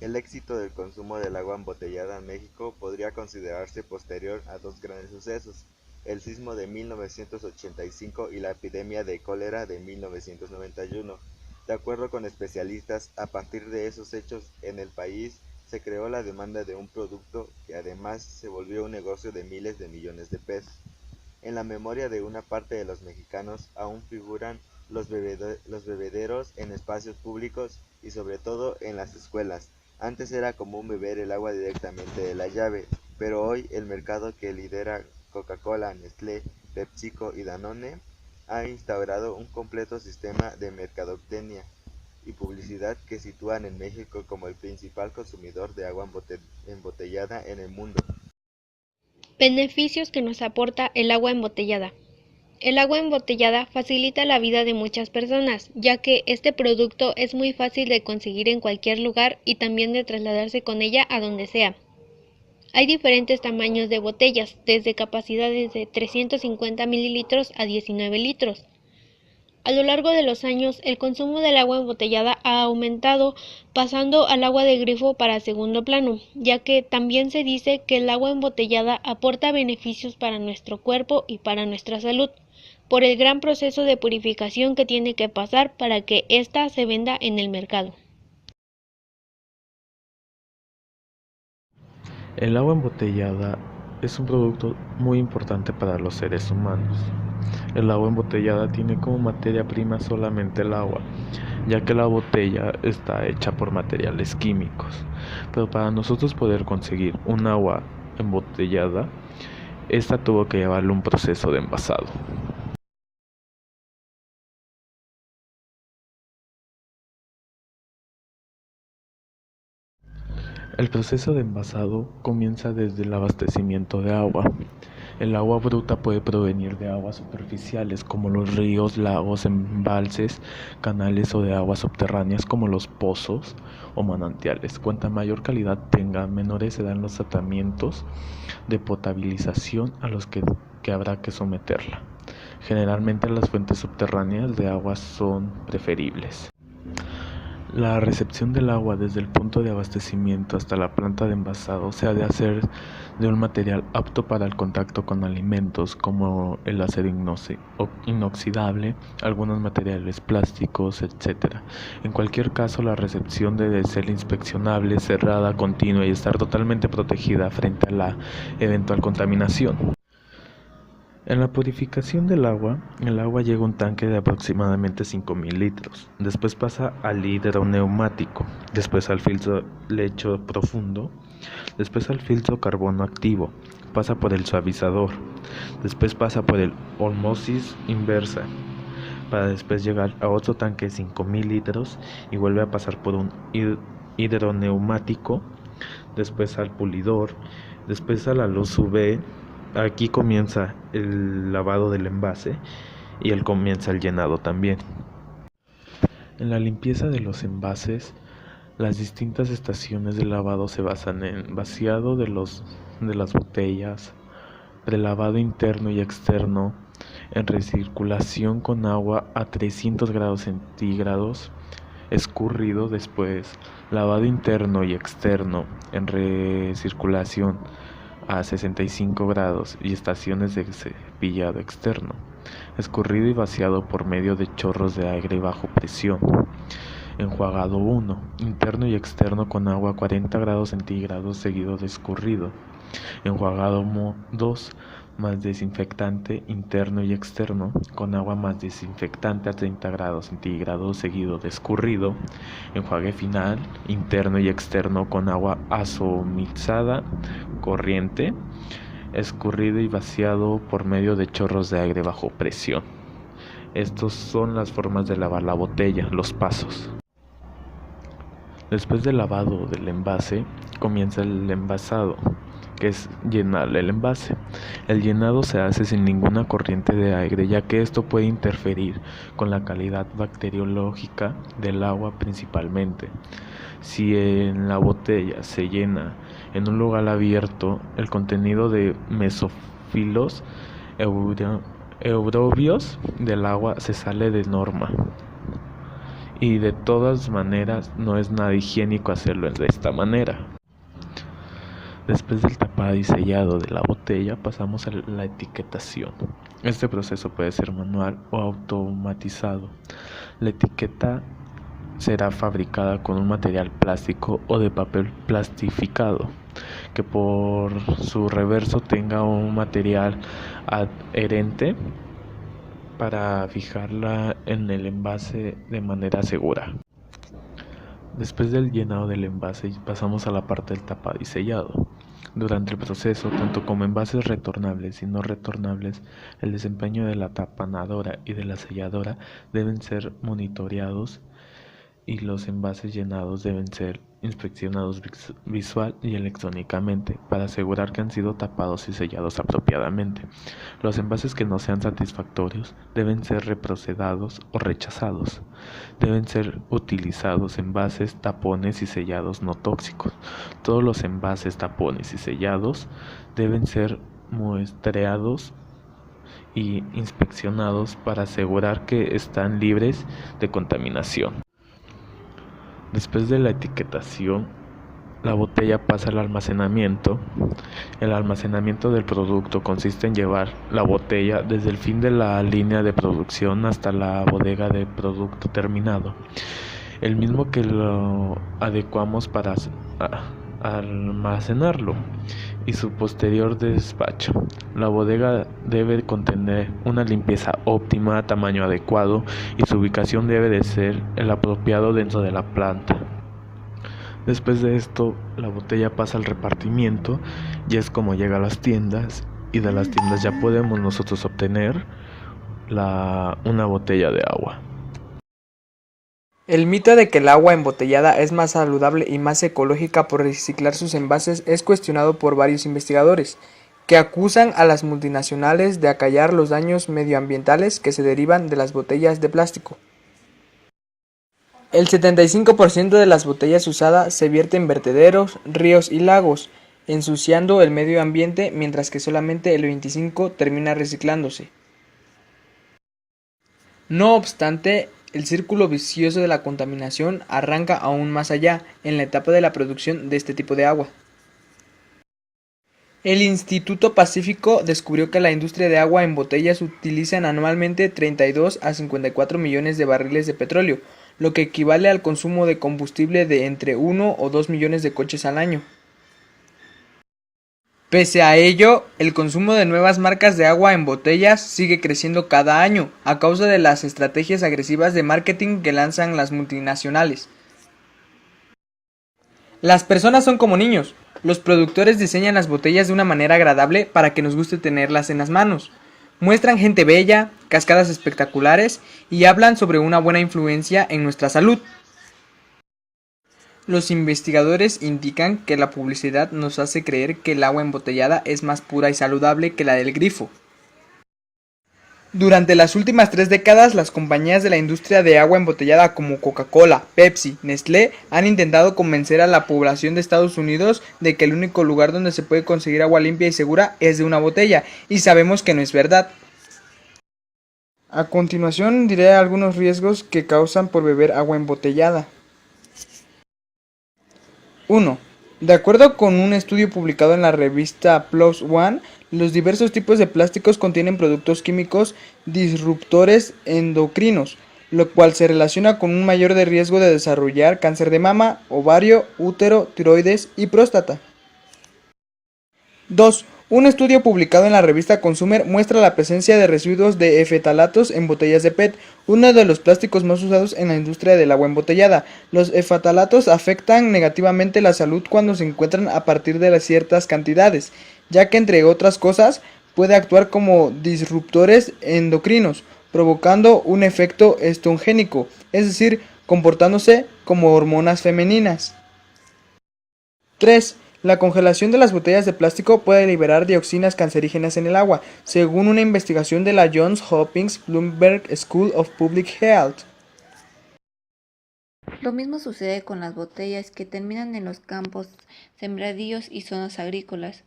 El éxito del consumo del agua embotellada en México podría considerarse posterior a dos grandes sucesos: el sismo de 1985 y la epidemia de cólera de 1991. De acuerdo con especialistas, a partir de esos hechos en el país se creó la demanda de un producto que además se volvió un negocio de miles de millones de pesos. En la memoria de una parte de los mexicanos aún figuran los bebederos en espacios públicos y sobre todo en las escuelas. Antes era común beber el agua directamente de la llave, pero hoy el mercado que lidera Coca-Cola, Nestlé, PepsiCo y Danone ha instaurado un completo sistema de mercadotecnia y publicidad que sitúan en México como el principal consumidor de agua embotellada en el mundo. Beneficios que nos aporta el agua embotellada. El agua embotellada facilita la vida de muchas personas, ya que este producto es muy fácil de conseguir en cualquier lugar y también de trasladarse con ella a donde sea. Hay diferentes tamaños de botellas, desde capacidades de 350 mililitros a 19 litros. A lo largo de los años, el consumo del agua embotellada ha aumentado, pasando al agua de grifo para segundo plano, ya que también se dice que el agua embotellada aporta beneficios para nuestro cuerpo y para nuestra salud, por el gran proceso de purificación que tiene que pasar para que ésta se venda en el mercado. El agua embotellada es un producto muy importante para los seres humanos. El agua embotellada tiene como materia prima solamente el agua, ya que la botella está hecha por materiales químicos. Pero para nosotros poder conseguir un agua embotellada, esta tuvo que llevarle un proceso de envasado. El proceso de envasado comienza desde el abastecimiento de agua. El agua bruta puede provenir de aguas superficiales como los ríos, lagos, embalses, canales o de aguas subterráneas como los pozos o manantiales. Cuanta mayor calidad tenga, menores serán los tratamientos de potabilización a los que habrá que someterla. Generalmente las fuentes subterráneas de agua son preferibles. La recepción del agua desde el punto de abastecimiento hasta la planta de envasado se ha de hacer de un material apto para el contacto con alimentos como el acero inoxidable, algunos materiales plásticos, etc. En cualquier caso, la recepción debe ser inspeccionable, cerrada, continua y estar totalmente protegida frente a la eventual contaminación. En la purificación del agua, el agua llega a un tanque de aproximadamente 5.000 litros, después pasa al hidroneumático, después al filtro lecho profundo, después al filtro carbono activo, pasa por el suavizador, después pasa por el osmosis inversa, para después llegar a otro tanque de 5.000 litros y vuelve a pasar por un hidroneumático, después al pulidor, después a la luz UV. Aquí comienza el lavado del envase y comienza el llenado también. En la limpieza de los envases, las distintas estaciones de lavado se basan en vaciado de las botellas, prelavado interno y externo, en recirculación con agua a 300 grados centígrados, escurrido después, lavado interno y externo, en recirculación a 65 grados y estaciones de cepillado externo, escurrido y vaciado por medio de chorros de aire bajo presión. Enjuagado 1, interno y externo con agua a 40 grados centígrados seguido de escurrido. Enjuagado 2, más desinfectante interno y externo con agua más desinfectante a 30 grados centígrados seguido de escurrido. Enjuague final interno y externo con agua azomizada corriente, escurrido y vaciado por medio de chorros de aire bajo presión. Estas son las formas de lavar la botella, los pasos. Después del lavado del envase, comienza el envasado, que es llenar el envase. El llenado se hace sin ninguna corriente de aire, ya que esto puede interferir con la calidad bacteriológica del agua principalmente. Si en la botella se llena en un lugar abierto, el contenido de mesófilos eutrobios del agua se sale de norma y de todas maneras no es nada higiénico hacerlo de esta manera. Después del tapado y sellado de la botella pasamos a la etiquetación. Este proceso puede ser manual o automatizado. La etiqueta será fabricada con un material plástico o de papel plastificado, que por su reverso tenga un material adherente para fijarla en el envase de manera segura. Después del llenado del envase pasamos a la parte del tapado y sellado. Durante el proceso, tanto como envases retornables y no retornables, el desempeño de la tapanadora y de la selladora deben ser monitoreados y los envases llenados deben ser inspeccionados visual y electrónicamente para asegurar que han sido tapados y sellados apropiadamente. Los envases que no sean satisfactorios deben ser reprocedados o rechazados. Deben ser utilizados envases, tapones y sellados no tóxicos. Todos los envases, tapones y sellados deben ser muestreados y inspeccionados para asegurar que están libres de contaminación. Después de la etiquetación, la botella pasa al almacenamiento. El almacenamiento del producto consiste en llevar la botella desde el fin de la línea de producción hasta la bodega de producto terminado, el mismo que lo adecuamos para almacenarlo, y su posterior despacho. La bodega debe contener una limpieza óptima, tamaño adecuado y su ubicación debe de ser el apropiado dentro de la planta. Después de esto, la botella pasa al repartimiento y es como llega a las tiendas, y de las tiendas ya podemos nosotros obtener una botella de agua. El mito de que el agua embotellada es más saludable y más ecológica por reciclar sus envases es cuestionado por varios investigadores, que acusan a las multinacionales de acallar los daños medioambientales que se derivan de las botellas de plástico. El 75% de las botellas usadas se vierte en vertederos, ríos y lagos, ensuciando el medio ambiente, mientras que solamente el 25% termina reciclándose. No obstante, el círculo vicioso de la contaminación arranca aún más allá, en la etapa de la producción de este tipo de agua. El Instituto Pacífico descubrió que la industria de agua en botellas utiliza anualmente 32 a 54 millones de barriles de petróleo, lo que equivale al consumo de combustible de entre 1 o 2 millones de coches al año. Pese a ello, el consumo de nuevas marcas de agua en botellas sigue creciendo cada año, a causa de las estrategias agresivas de marketing que lanzan las multinacionales. Las personas son como niños. Los productores diseñan las botellas de una manera agradable para que nos guste tenerlas en las manos. Muestran gente bella, cascadas espectaculares y hablan sobre una buena influencia en nuestra salud. Los investigadores indican que la publicidad nos hace creer que el agua embotellada es más pura y saludable que la del grifo. Durante las últimas 3 décadas, las compañías de la industria de agua embotellada como Coca-Cola, Pepsi, Nestlé han intentado convencer a la población de Estados Unidos de que el único lugar donde se puede conseguir agua limpia y segura es de una botella, y sabemos que no es verdad. A continuación diré algunos riesgos que causan por beber agua embotellada. 1. De acuerdo con un estudio publicado en la revista PLOS ONE, los diversos tipos de plásticos contienen productos químicos disruptores endocrinos, lo cual se relaciona con un mayor riesgo de desarrollar cáncer de mama, ovario, útero, tiroides y próstata. 2. Un estudio publicado en la revista Consumer muestra la presencia de residuos de efetalatos en botellas de PET, uno de los plásticos más usados en la industria del agua embotellada. Los efetalatos afectan negativamente la salud cuando se encuentran a partir de ciertas cantidades, ya que entre otras cosas puede actuar como disruptores endocrinos, provocando un efecto estrogénico, es decir, comportándose como hormonas femeninas. 3. La congelación de las botellas de plástico puede liberar dioxinas cancerígenas en el agua, según una investigación de la Johns Hopkins Bloomberg School of Public Health. Lo mismo sucede con las botellas que terminan en los campos, sembradíos y zonas agrícolas,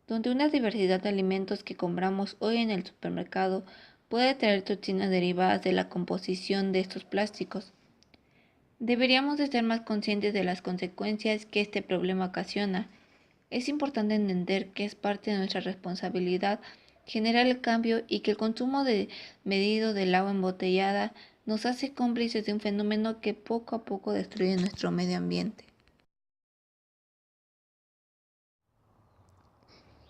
donde una diversidad de alimentos que compramos hoy en el supermercado puede tener toxinas derivadas de la composición de estos plásticos. Deberíamos de ser más conscientes de las consecuencias que este problema ocasiona. Es importante entender que es parte de nuestra responsabilidad generar el cambio y que el consumo medido del agua embotellada nos hace cómplices de un fenómeno que poco a poco destruye nuestro medio ambiente.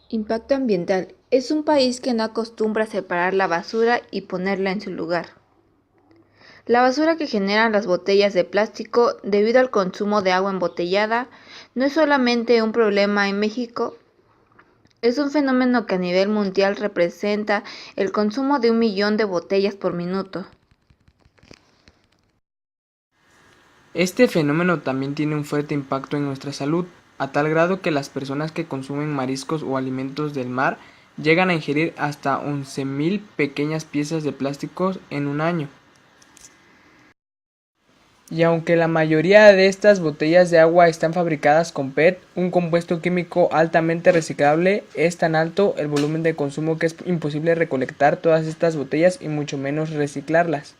Impacto ambiental. Es un país que no acostumbra a separar la basura y ponerla en su lugar. La basura que generan las botellas de plástico debido al consumo de agua embotellada no es solamente un problema en México, es un fenómeno que a nivel mundial representa el consumo de 1 millón de botellas por minuto. Este fenómeno también tiene un fuerte impacto en nuestra salud, a tal grado que las personas que consumen mariscos o alimentos del mar llegan a ingerir hasta 11.000 pequeñas piezas de plástico en un año. Y aunque la mayoría de estas botellas de agua están fabricadas con PET, un compuesto químico altamente reciclable, es tan alto el volumen de consumo que es imposible recolectar todas estas botellas y mucho menos reciclarlas.